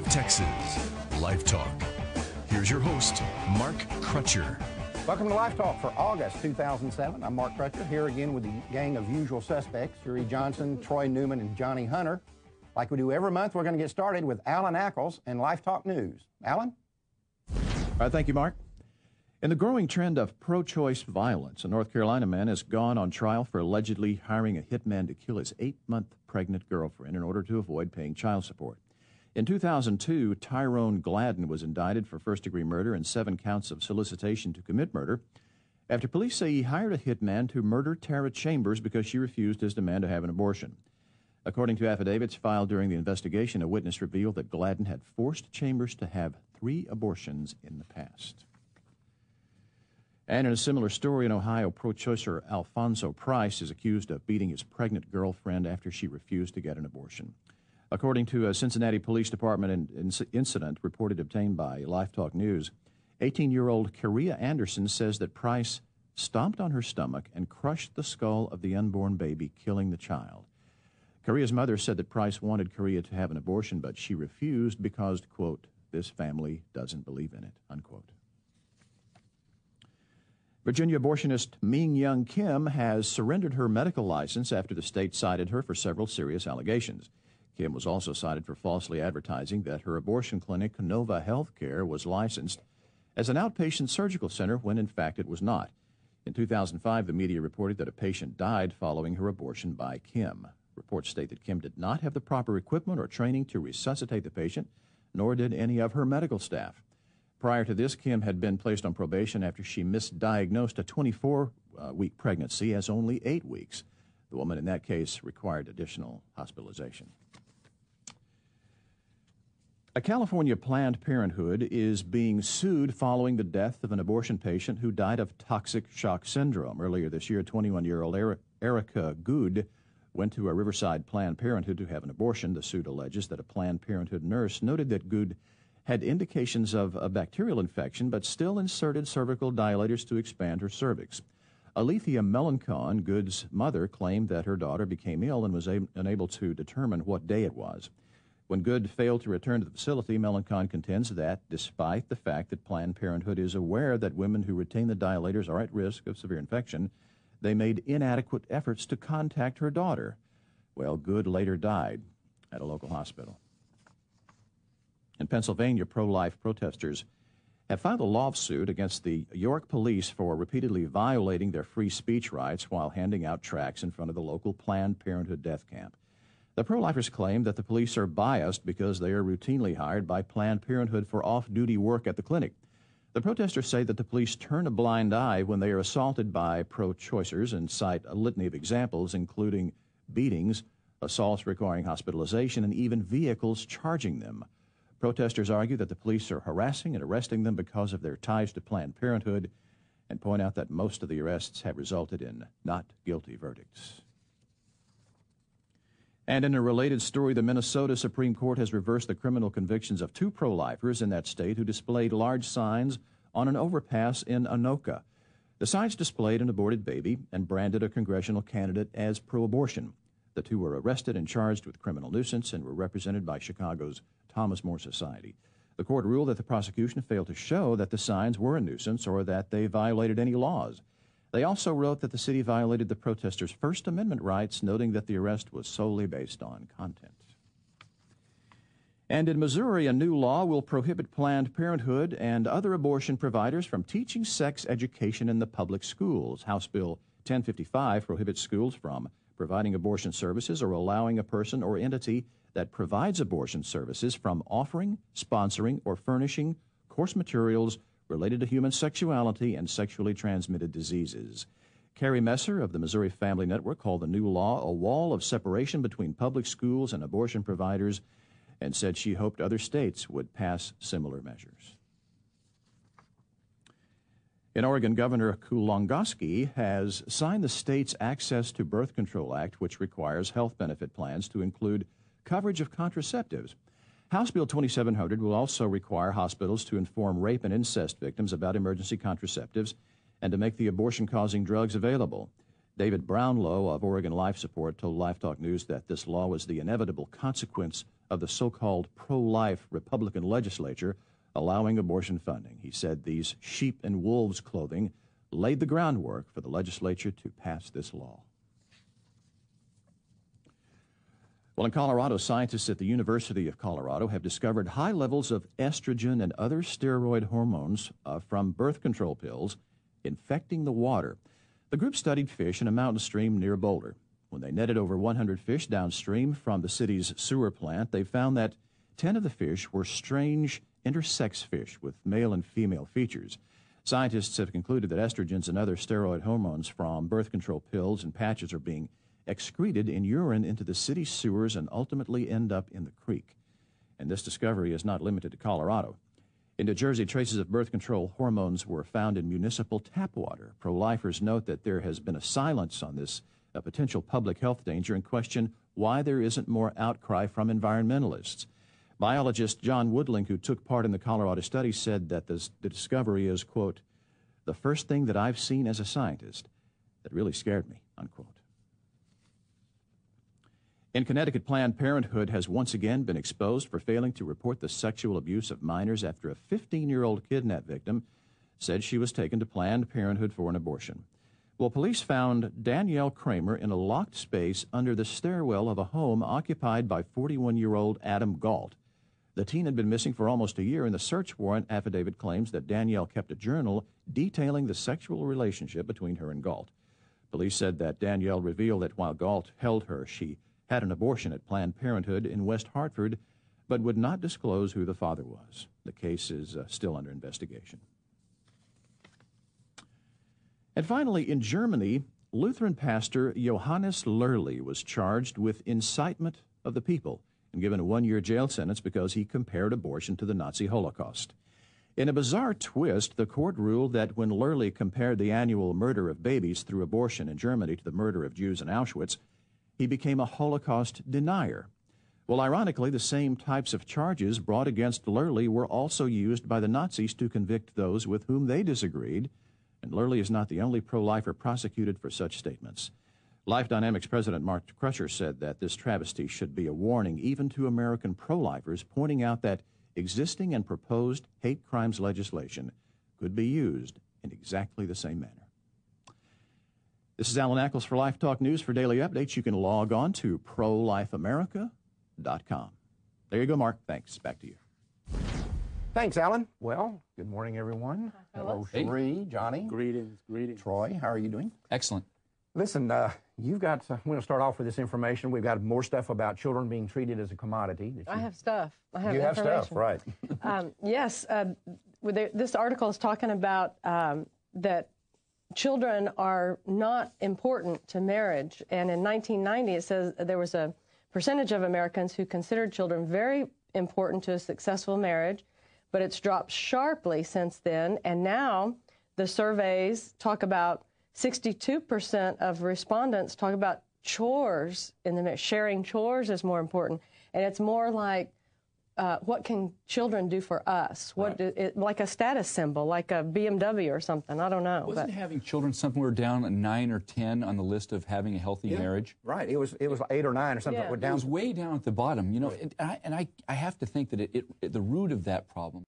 of Texas, LifeTalk. Here's your host, Mark Crutcher. Welcome to LifeTalk for August 2007. I'm Mark Crutcher, here again with the gang of usual suspects, Cherie Johnson, Troy Newman, and Johnny Hunter. Like we do every month, we're going to get started with Alan Ackles and LifeTalk News. Alan? All right, thank you, Mark. In the growing trend of pro-choice violence, a North Carolina man has gone on trial for allegedly hiring a hitman to kill his 8-month pregnant girlfriend in order to avoid paying child support. In 2002, Tyrone Gladden was indicted for first-degree murder and 7 counts of solicitation to commit murder after police say he hired a hitman to murder Tara Chambers because she refused his demand to have an abortion. According to affidavits filed during the investigation, a witness revealed that Gladden had forced Chambers to have 3 abortions in the past. And in a similar story in Ohio, pro-choicer Alfonso Price is accused of beating his pregnant girlfriend after she refused to get an abortion. According to a Cincinnati Police Department incident reported obtained by LifeTalk News, 18-year-old Karia Anderson says that Price stomped on her stomach and crushed the skull of the unborn baby, killing the child. Karia's mother said that Price wanted Karia to have an abortion, but she refused because, quote, "this family doesn't believe in it," unquote. Virginia abortionist Ming Young Kim has surrendered her medical license after the state cited her for several serious allegations. Kim was also cited for falsely advertising that her abortion clinic, Nova Healthcare, was licensed as an outpatient surgical center when in fact it was not. In 2005, the media reported that a patient died following her abortion by Kim. Reports state that Kim did not have the proper equipment or training to resuscitate the patient, nor did any of her medical staff. Prior to this, Kim had been placed on probation after she misdiagnosed a 24-week pregnancy as only 8 weeks. The woman in that case required additional hospitalization. A California Planned Parenthood is being sued following the death of an abortion patient who died of toxic shock syndrome. Earlier this year, 21-year-old Erica Good went to a Riverside Planned Parenthood to have an abortion. The suit alleges that a Planned Parenthood nurse noted that Good had indications of a bacterial infection, but still inserted cervical dilators to expand her cervix. Alethea Melancon, Good's mother, claimed that her daughter became ill and was unable to determine what day it was. When Good failed to return to the facility, Melancon contends that, despite the fact that Planned Parenthood is aware that women who retain the dilators are at risk of severe infection, they made inadequate efforts to contact her daughter. Well, Good later died at a local hospital. In Pennsylvania, pro-life protesters have filed a lawsuit against the York police for repeatedly violating their free speech rights while handing out tracts in front of the local Planned Parenthood death camp. The pro-lifers claim that the police are biased because they are routinely hired by Planned Parenthood for off-duty work at the clinic. The protesters say that the police turn a blind eye when they are assaulted by pro-choicers and cite a litany of examples, including beatings, assaults requiring hospitalization, and even vehicles charging them. Protesters argue that the police are harassing and arresting them because of their ties to Planned Parenthood and point out that most of the arrests have resulted in not guilty verdicts. And in a related story, the Minnesota Supreme Court has reversed the criminal convictions of 2 pro-lifers in that state who displayed large signs on an overpass in Anoka. The signs displayed an aborted baby and branded a congressional candidate as pro-abortion. The 2 were arrested and charged with criminal nuisance and were represented by Chicago's Thomas More Society. The court ruled that the prosecution failed to show that the signs were a nuisance or that they violated any laws. They also wrote that the city violated the protesters' First Amendment rights, noting that the arrest was solely based on content. And in Missouri, a new law will prohibit Planned Parenthood and other abortion providers from teaching sex education in the public schools. House Bill 1055 prohibits schools from providing abortion services or allowing a person or entity that provides abortion services from offering, sponsoring, or furnishing course materials related to human sexuality and sexually transmitted diseases. Carrie Messer of the Missouri Family Network called the new law a wall of separation between public schools and abortion providers and said she hoped other states would pass similar measures. In Oregon, Governor Kulongoski has signed the state's Access to Birth Control Act, which requires health benefit plans to include coverage of contraceptives. House Bill 2700 will also require hospitals to inform rape and incest victims about emergency contraceptives and to make the abortion-causing drugs available. David Brownlow of Oregon Life Support told LifeTalk News that this law was the inevitable consequence of the so-called pro-life Republican legislature allowing abortion funding. He said these sheep and wolves clothing laid the groundwork for the legislature to pass this law. Well, in Colorado, scientists at the University of Colorado have discovered high levels of estrogen and other steroid hormones from birth control pills infecting the water. The group studied fish in a mountain stream near Boulder. When they netted over 100 fish downstream from the city's sewer plant, they found that 10 of the fish were strange intersex fish with male and female features. Scientists have concluded that estrogens and other steroid hormones from birth control pills and patches are being excreted in urine into the city's sewers and ultimately end up in the creek. And this discovery is not limited to Colorado. In New Jersey, traces of birth control hormones were found in municipal tap water. Pro-lifers note that there has been a silence on this potential public health danger and question why there isn't more outcry from environmentalists. Biologist John Woodling, who took part in the Colorado study, said that the discovery is, quote, the first thing that I've seen as a scientist that really scared me, unquote. In Connecticut, Planned Parenthood has once again been exposed for failing to report the sexual abuse of minors after a 15-year-old kidnap victim said she was taken to Planned Parenthood for an abortion. Well, police found Danielle Kramer in a locked space under the stairwell of a home occupied by 41-year-old Adam Galt. The teen had been missing for almost a year, and the search warrant affidavit claims that Danielle kept a journal detailing the sexual relationship between her and Galt. Police said that Danielle revealed that while Galt held her, she had an abortion at Planned Parenthood in West Hartford, but would not disclose who the father was. The case is still under investigation. And finally, in Germany, Lutheran pastor Johannes Lurley was charged with incitement of the people and given a 1-year jail sentence because he compared abortion to the Nazi Holocaust. In a bizarre twist, the court ruled that when Lurley compared the annual murder of babies through abortion in Germany to the murder of Jews in Auschwitz, he became a Holocaust denier. Well, ironically, the same types of charges brought against Lurley were also used by the Nazis to convict those with whom they disagreed, and Lurley is not the only pro-lifer prosecuted for such statements. Life Dynamics President Mark Crutcher said that this travesty should be a warning even to American pro-lifers, pointing out that existing and proposed hate crimes legislation could be used in exactly the same manner. This is Alan Ackles for LifeTalk News. For daily updates, you can log on to prolifeamerica.com. There you go, Mark. Thanks. Back to you. Thanks, Alan. Well, good morning, everyone. Hello, Cherie, Johnny. Greetings, greetings. Troy, how are you doing? Excellent. Listen, you've got, I'm going to start off with this information. We've got more stuff about children being treated as a commodity. I have stuff. I have You have information. stuff, right. Yes, this article is talking about that children are not important to marriage. And in 1990, it says there was a percentage of Americans who considered children very important to a successful marriage, but it's dropped sharply since then. And now the surveys talk about 62% of respondents talk about chores in the marriage. Sharing chores is more important. And it's more like, what can children do for us? What like a status symbol, like a BMW or something. I don't know. Wasn't having children somewhere down at 9 or 10 on the list of having a healthy marriage? Right. It was 8 or 9 or something. Yeah. It was way down at the bottom, you know. And I have to think that the root of that problem